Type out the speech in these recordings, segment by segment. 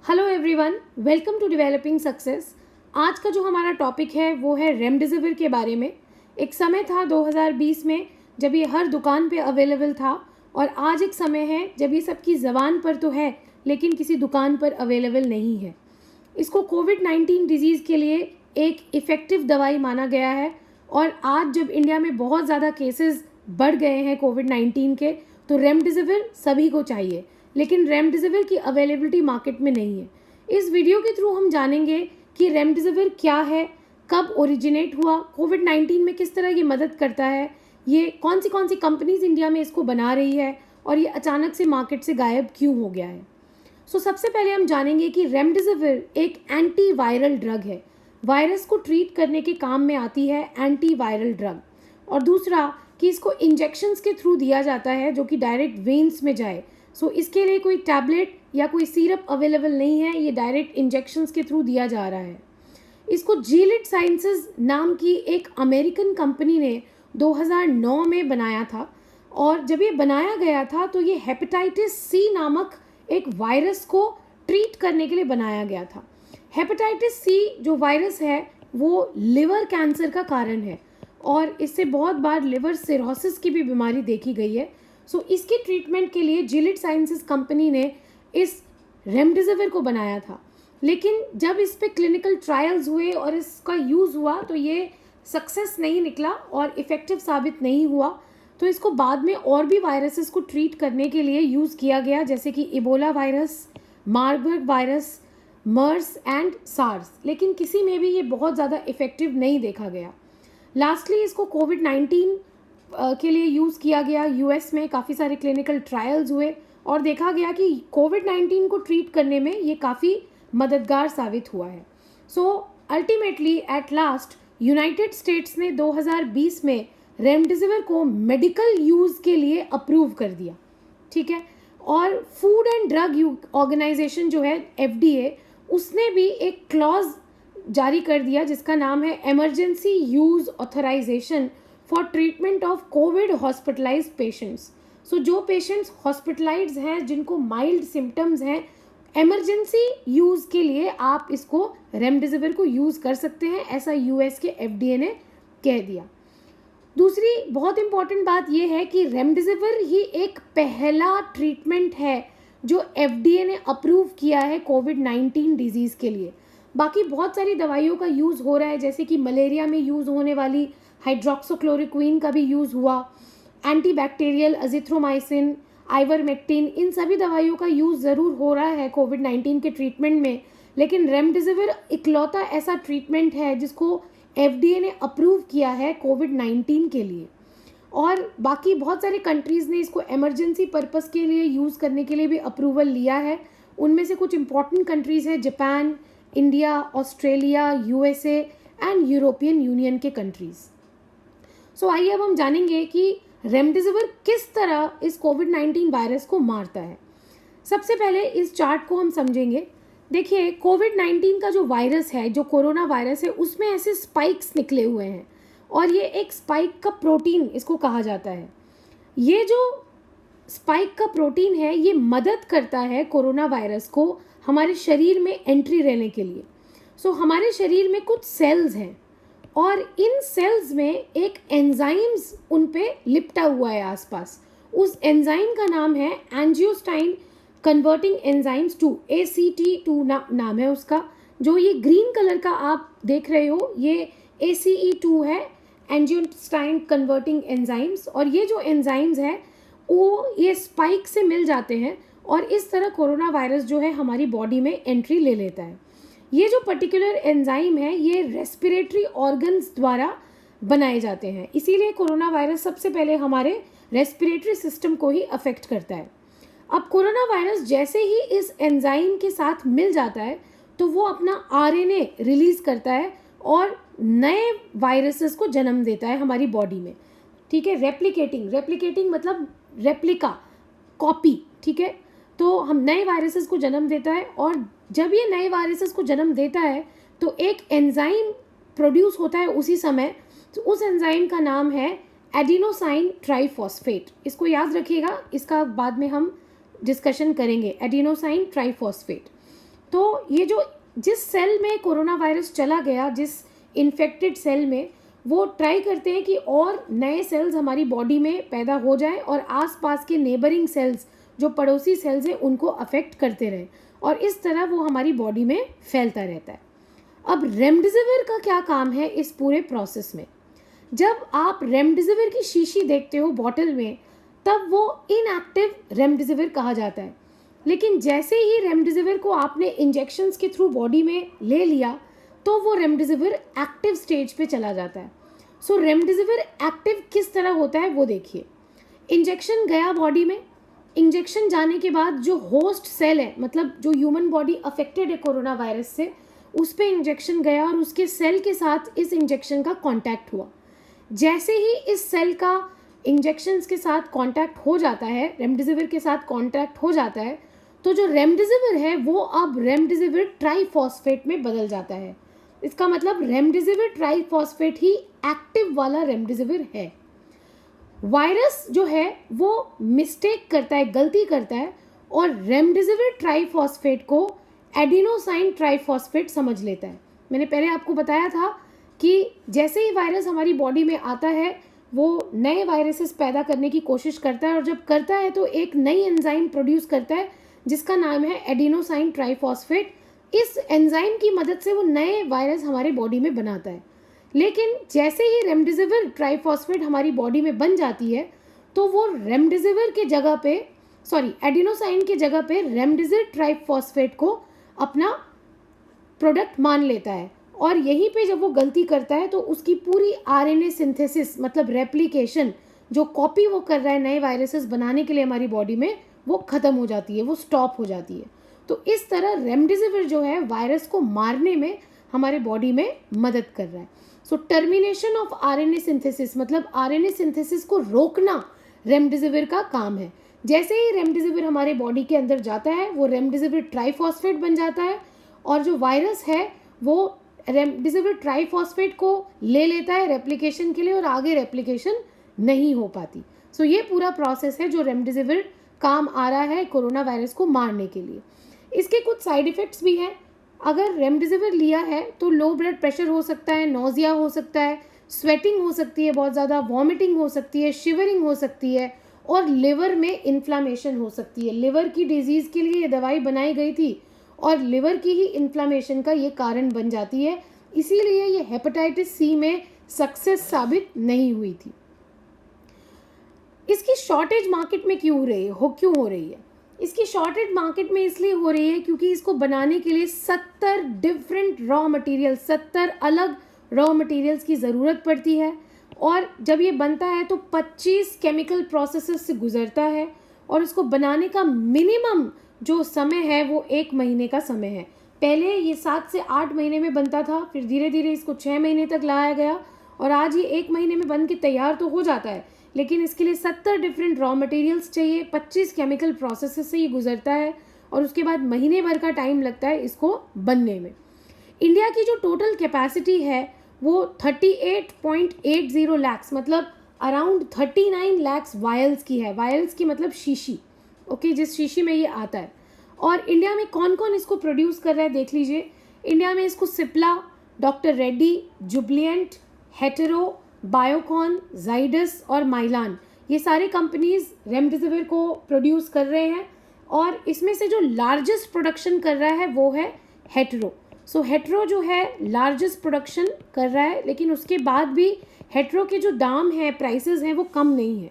Hello everyone, welcome to developing success. आज का जो हमारा टॉपिक है वो है रेमडेसिविर के बारे में। एक समय था 2020 में जब ये हर दुकान पे अवेलेबल था, और आज एक समय है जब ये सबकी ज़बान पर तो है लेकिन किसी दुकान पर अवेलेबल नहीं है। इसको कोविड-19 डिजीज़ के लिए एक इफ़ेक्टिव दवाई माना गया है, और आज जब इंडिया में बहुत ज़्यादा केसेस बढ़ गए हैं कोविड-19 के, तो रेमडेसिविर सभी को चाहिए, लेकिन रेमडेसिविर की अवेलेबिलिटी मार्केट में नहीं है। इस वीडियो के थ्रू हम जानेंगे कि रेमडेसिविर क्या है, कब ओरिजिनेट हुआ, कोविड-19 में किस तरह ये मदद करता है, ये कौन सी कंपनीज इंडिया में इसको बना रही है, और ये अचानक से मार्केट से गायब क्यों हो गया है। सबसे पहले हम जानेंगे कि रेमडेसिविर एक एंटी वायरल ड्रग है। वायरस को ट्रीट करने के काम में आती है एंटी वायरल ड्रग। और दूसरा कि इसको इंजेक्शंस के थ्रू दिया जाता है जो कि डायरेक्ट वेन्स में जाए। इसके लिए कोई टैबलेट या कोई सिरप अवेलेबल नहीं है, ये डायरेक्ट इंजेक्शंस के थ्रू दिया जा रहा है। इसको जीलिड साइंसेस नाम की एक अमेरिकन कंपनी ने 2009 में बनाया था, और जब ये बनाया गया था तो ये हेपेटाइटिस सी नामक एक वायरस को ट्रीट करने के लिए बनाया गया था। हेपेटाइटिस सी जो वायरस है वो लिवर कैंसर का कारण है, और इससे बहुत बार लिवर सिरोसिस की भी बीमारी देखी गई है। इसके ट्रीटमेंट के लिए जिलिड साइंसेस कंपनी ने इस रेमडेसिविर को बनाया था, लेकिन जब इस पे क्लिनिकल ट्रायल्स हुए और इसका यूज़ हुआ तो ये सक्सेस नहीं निकला और इफ़ेक्टिव साबित नहीं हुआ। तो इसको बाद में और भी वायरसेस को ट्रीट करने के लिए यूज़ किया गया, जैसे कि Ebola virus, Marburg virus, MERS and SARS, लेकिन किसी में भी ये बहुत ज़्यादा इफ़ेक्टिव नहीं देखा गया। लास्टली इसको कोविड-19 के लिए यूज़ किया गया। यूएस में काफ़ी सारे क्लिनिकल ट्रायल्स हुए और देखा गया कि कोविड-19 को ट्रीट करने में ये काफ़ी मददगार साबित हुआ है। Ultimately at last United states ने 2020 में रेमडेसिविर को मेडिकल यूज़ के लिए अप्रूव कर दिया, ठीक है। और फूड एंड ड्रग ऑर्गेनाइजेशन जो है FDA, उसने भी एक क्लॉज जारी कर दिया जिसका नाम है emergency use authorization for treatment of COVID hospitalised patients. जो पेशेंट्स हॉस्पिटलाइज्ड हैं, जिनको माइल्ड सिम्टम्स हैं, इमरजेंसी यूज़ के लिए आप इसको रेमडेसिविर को यूज़ कर सकते हैं, ऐसा यूएस के FDA ने कह दिया। दूसरी बहुत इम्पॉर्टेंट बात यह है कि रेमडेसिविर ही एक पहला ट्रीटमेंट है जो FDA ने अप्रूव किया है कोविड-19 डिजीज़ के लिए। बाकी बहुत सारी दवाइयों का यूज़ हो रहा है, जैसे कि मलेरिया में यूज़ होने वाली हाइड्रोक्सोक्लोरोक्विन का भी यूज़ हुआ, एंटीबैक्टीरियल अजिथ्रोमाइसिन, आइवरमेक्टिन, इन सभी दवाइयों का यूज़ ज़रूर हो रहा है कोविड-19 के ट्रीटमेंट में, लेकिन रेमडेसिविर इकलौता ऐसा ट्रीटमेंट है जिसको FDA ने अप्रूव किया है कोविड-19 के लिए। और बाकी बहुत सारे कंट्रीज़ ने इसको इमरजेंसी पर्पस के लिए यूज़ करने के लिए भी अप्रूवल लिया है। उनमें से कुछ इंपॉर्टेंट कंट्रीज़ हैं Japan, India, Australia, USA and European union के कंट्रीज़। आइए अब हम जानेंगे कि रेमडेसिविर किस तरह इस कोविड-19 वायरस को मारता है। सबसे पहले इस चार्ट को हम समझेंगे। देखिए, कोविड-19 का जो वायरस है, जो कोरोना वायरस है, उसमें ऐसे स्पाइक्स निकले हुए हैं, और ये एक स्पाइक का प्रोटीन इसको कहा जाता है। ये जो स्पाइक का प्रोटीन है ये मदद करता है कोरोना वायरस को हमारे शरीर में एंट्री रहने के लिए। हमारे शरीर में कुछ सेल्स हैं, और इन सेल्स में एक एंजाइम्स उन पे लिपटा हुआ है आसपास। उस एंजाइम का नाम है एंजियोस्टाइन कन्वर्टिंग एंजाइम्स 2, ACT2 नाम है उसका। जो ये ग्रीन कलर का आप देख रहे हो, ये ACE2 है, एंजियोस्टाइन कन्वर्टिंग एंजाइम्स। और ये जो एंजाइम्स है वो ये स्पाइक से मिल जाते हैं, और इस तरह कोरोना वायरस जो है हमारी बॉडी में एंट्री ले लेता है। ये जो पर्टिकुलर एंजाइम है ये रेस्पिरेटरी ऑर्गन्स द्वारा बनाए जाते हैं, इसीलिए कोरोना वायरस सबसे पहले हमारे रेस्पिरेटरी सिस्टम को ही अफेक्ट करता है। अब कोरोना वायरस जैसे ही इस एंजाइम के साथ मिल जाता है तो वो अपना RNA रिलीज़ करता है और नए वायरसेस को जन्म देता है हमारी बॉडी में, ठीक है। रेप्लिकेटिंग मतलब रेप्लिका, कॉपी, ठीक है। तो हम नए वायरसेस को जन्म देता है, और जब ये नए वायरसेस को जन्म देता है तो एक एंजाइम प्रोड्यूस होता है उसी समय। तो उस एंजाइम का नाम है एडिनोसाइन ट्राइफॉस्फेट। इसको याद रखिएगा, इसका बाद में हम डिस्कशन करेंगे, एडिनोसाइन ट्राइफॉस्फेट। तो ये जो जिस सेल में कोरोना वायरस चला गया, जिस इन्फेक्टेड सेल में, वो ट्राई करते हैं कि और नए सेल्स हमारी बॉडी में पैदा हो जाएं और आसपास के नेबरिंग सेल्स, जो पड़ोसी सेल्स हैं, उनको अफेक्ट करते रहें और इस तरह वो हमारी बॉडी में फैलता रहता है। अब रेमडेसिविर का क्या काम है इस पूरे प्रोसेस में? जब आप रेमडेसिविर की शीशी देखते हो बॉटल में, तब वो इनएक्टिव रेमडेसिविर कहा जाता है। लेकिन जैसे ही रेमडेसिविर को आपने इंजेक्शंस के थ्रू बॉडी में ले लिया तो वो रेमडेसिविर एक्टिव स्टेज पे चला जाता है। सो रेमडेसिविर एक्टिव किस तरह होता है वो देखिए। इंजेक्शन गया बॉडी में, इंजेक्शन जाने के बाद जो होस्ट सेल है, मतलब जो ह्यूमन बॉडी अफेक्टेड है कोरोना वायरस से, उस पर इंजेक्शन गया और उसके सेल के साथ इस इंजेक्शन का कांटेक्ट हुआ। जैसे ही इस सेल का इंजेक्शंस के साथ कांटेक्ट हो जाता है, रेमडेसिविर के साथ कांटेक्ट हो जाता है, तो जो रेमडेसिविर है वो अब रेमडेसिविर ट्राइफॉस्फेट में बदल जाता है। इसका मतलब रेमडेसिविर ट्राइफॉस्फेट ही एक्टिव वाला रेमडेसिविर है। वायरस जो है वो मिस्टेक करता है, गलती करता है और रेमडेसिविर ट्राइफॉस्फेट को एडिनोसाइन ट्राइफॉस्फेट समझ लेता है। मैंने पहले आपको बताया था कि जैसे ही वायरस हमारी बॉडी में आता है वो नए वायरसेस पैदा करने की कोशिश करता है और जब करता है तो एक नई एंजाइम प्रोड्यूस करता है जिसका नाम है एडिनोसाइन ट्राइफॉस्फेट। इस एंजाइम की मदद से वो नए वायरस हमारे बॉडी में बनाता है। लेकिन जैसे ही रेमडेसिविर ट्राइफॉस्फेट हमारी बॉडी में बन जाती है तो वो रेमडेसिविर के जगह पे, एडिनोसाइन के जगह पे रेमडेसिविर ट्राइफॉस्फेट को अपना प्रोडक्ट मान लेता है और यहीं पे जब वो गलती करता है तो उसकी पूरी आरएनए सिंथेसिस, मतलब रेप्लिकेशन, जो कॉपी वो कर रहा है नए वायरसेस बनाने के लिए हमारी बॉडी में, वो ख़त्म हो जाती है, वो स्टॉप हो जाती है। तो इस तरह रेमडेसिविर जो है वायरस को मारने में हमारे बॉडी में मदद कर रहा है। सो टर्मिनेशन ऑफ आरएनए सिंथेसिस, मतलब आरएनए सिंथेसिस को रोकना रेमडेसिविर का काम है। जैसे ही रेमडेसिविर हमारे बॉडी के अंदर जाता है वो रेमडेसिविर ट्राइफॉस्फेट बन जाता है और जो वायरस है वो रेमडेसिविर ट्राइफॉस्फेट को ले लेता है रेप्लिकेशन के लिए और आगे रेप्लिकेशन नहीं हो पाती। सो ये पूरा प्रोसेस है जो रेमडेसिविर काम आ रहा है कोरोना वायरस को मारने के लिए। इसके कुछ साइड इफ़ेक्ट्स भी हैं। अगर रेमडेसिविर लिया है तो लो ब्लड प्रेशर हो सकता है, नोजिया हो सकता है, स्वेटिंग हो सकती है बहुत ज़्यादा, वॉमिटिंग हो सकती है, शिवरिंग हो सकती है और लिवर में इन्फ्लामेशन हो सकती है। लिवर की डिजीज़ के लिए ये दवाई बनाई गई थी और लिवर की ही इन्फ्लामेशन का ये कारण बन जाती है, इसीलिए ये हेपेटाइटिस सी में सक्सेस साबित नहीं हुई थी। इसकी शॉर्टेज मार्केट में क्यों हो रही है? इसकी शॉर्टेज मार्केट में इसलिए हो रही है क्योंकि इसको बनाने के लिए 70 डिफरेंट रॉ मटेरियल, 70 अलग रॉ मटेरियल्स की ज़रूरत पड़ती है और जब ये बनता है तो 25 केमिकल प्रोसेसेस से गुजरता है और इसको बनाने का मिनिमम जो समय है वो 1 महीने का समय है। पहले ये 7 से 8 महीने में बनता था, फिर धीरे धीरे इसको 6 महीने तक लाया गया और आज ये 1 महीने में बन के तैयार तो हो जाता है, लेकिन इसके लिए 70 डिफरेंट रॉ मटेरियल्स चाहिए, 25 केमिकल प्रोसेसेस से ये गुजरता है और उसके बाद महीने भर का टाइम लगता है इसको बनने में। इंडिया की जो टोटल कैपेसिटी है वो 38.80 लाख्स, मतलब अराउंड 39 लाख्स वायल्स की है। वायल्स की मतलब शीशी, ओके, जिस शीशी में ये आता है। और इंडिया में कौन कौन इसको प्रोड्यूस कर रहा है देख लीजिए। इंडिया में इसको Cipla, doctor Reddy, Jubilant, Hetero, Biocon, Zydus और माइलान, ये सारे कंपनीज रेमडेसिविर को प्रोड्यूस कर रहे हैं और इसमें से जो लार्जेस्ट प्रोडक्शन कर रहा है वो है हेटेरो। सो हेटेरो जो है लार्जेस्ट प्रोडक्शन कर रहा है, लेकिन उसके बाद भी हेटेरो के जो दाम हैं, प्राइसेस हैं, वो कम नहीं है,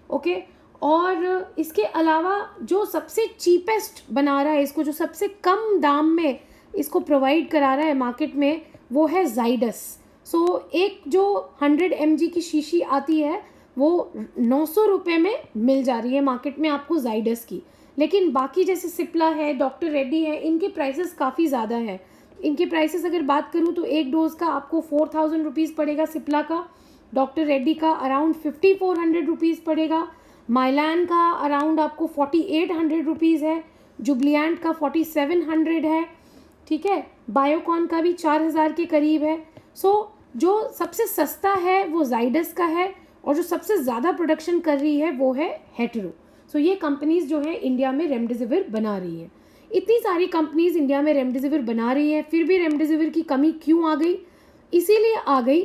ओके। और इसके अलावा जो सबसे चीपेस्ट बना रहा है इसको, जो सबसे कम दाम में इसको प्रोवाइड करा रहा है मार्केट में, वो है जाइडस। सो एक जो 100 mg की शीशी आती है वो 900 रुपये में मिल जा रही है मार्केट में आपको जाइडस की। लेकिन बाकी जैसे सिप्ला है, डॉक्टर रेड्डी है, इनके प्राइसेस काफ़ी ज़्यादा है। इनके प्राइसेस अगर बात करूँ तो एक डोज का आपको 4000 रुपीज़ पड़ेगा सिप्ला का, डॉक्टर रेड्डी का अराउंड 5400 रुपीज़ पड़ेगा, माइलान का अराउंड आपको 4800 रुपीज़ है, जुबलिएंट का 4700 है, ठीक है, बायोकॉन का भी 4000 के करीब है। सो जो सबसे सस्ता है वो जाइडस का है और जो सबसे ज़्यादा प्रोडक्शन कर रही है वो है हेटेरो। सो ये कंपनीज जो है इंडिया में रेमडेसिविर बना रही है। इतनी सारी कंपनीज इंडिया में रेमडेसिविर बना रही है, फिर भी रेमडेसिविर की कमी क्यों आ गई? इसीलिए आ गई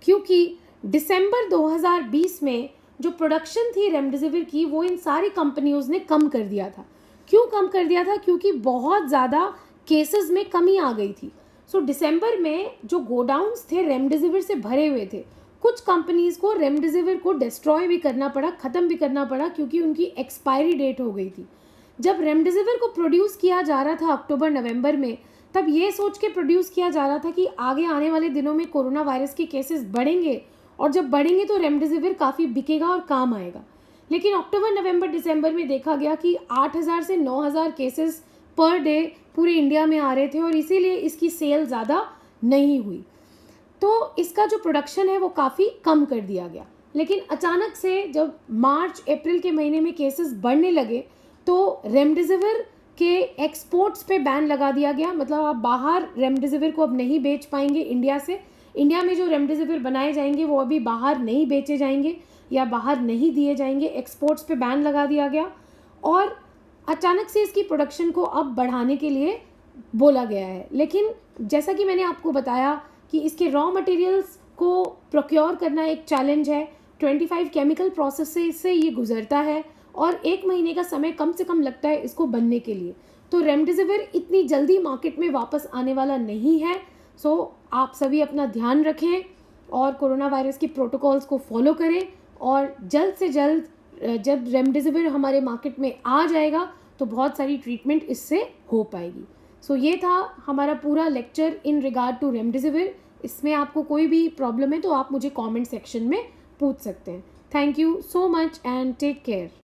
क्योंकि दिसंबर 2020 में जो प्रोडक्शन थी रेमडेसिविर की वो इन सारी कंपनियों ने कम कर दिया था। क्यों कम कर दिया था? क्योंकि बहुत ज़्यादा केसेस में कमी आ गई थी। सो दिसंबर में जो गोडाउन्स थे रेमडेसिविर से भरे हुए थे, कुछ कंपनीज को रेमडेसिविर को डिस्ट्रॉय भी करना पड़ा, ख़त्म भी करना पड़ा, क्योंकि उनकी एक्सपायरी डेट हो गई थी। जब रेमडेसिविर को प्रोड्यूस किया जा रहा था अक्टूबर नवंबर में, तब ये सोच के प्रोड्यूस किया जा रहा था कि आगे आने वाले दिनों में कोरोना वायरस के केसेस बढ़ेंगे, और जब बढ़ेंगे तो रेमडेसिविर काफ़ी बिकेगा और काम आएगा। लेकिन अक्टूबर नवंबर दिसंबर में देखा गया कि 8,000 से 9,000 केसेस पर डे पूरे इंडिया में आ रहे थे, और इसीलिए इसकी सेल ज़्यादा नहीं हुई। तो इसका जो प्रोडक्शन है वो काफ़ी कम कर दिया गया। लेकिन अचानक से जब मार्च अप्रैल के महीने में केसेस बढ़ने लगे तो रेमडेसिविर के एक्सपोर्ट्स पे बैन लगा दिया गया। मतलब आप बाहर रेमडेसिविर को अब नहीं बेच पाएंगे इंडिया से। इंडिया में जो रेमडेसिविर बनाए जाएंगे वो अभी बाहर नहीं बेचे जाएंगे या बाहर नहीं दिए जाएंगे। एक्सपोर्ट्स पे बैन लगा दिया गया, और अचानक से इसकी प्रोडक्शन को अब बढ़ाने के लिए बोला गया है। लेकिन जैसा कि मैंने आपको बताया कि इसके रॉ मटेरियल्स को प्रोक्योर करना एक चैलेंज है। 25 केमिकल प्रोसेस से ये गुजरता है, और 1 महीने का समय कम से कम लगता है इसको बनने के लिए। तो रेमडेसिविर इतनी जल्दी मार्केट में वापस आने वाला नहीं है। सो आप सभी अपना ध्यान रखें और कोरोना वायरस के प्रोटोकॉल्स को फॉलो करें, और जल्द से जल्द जब रेमडेसिविर हमारे मार्केट में आ जाएगा तो बहुत सारी ट्रीटमेंट इससे हो पाएगी। सो ये था हमारा पूरा lecture in regard to remdesivir. इसमें आपको कोई भी प्रॉब्लम है तो आप मुझे कमेंट सेक्शन में पूछ सकते हैं। Thank you so much and take care.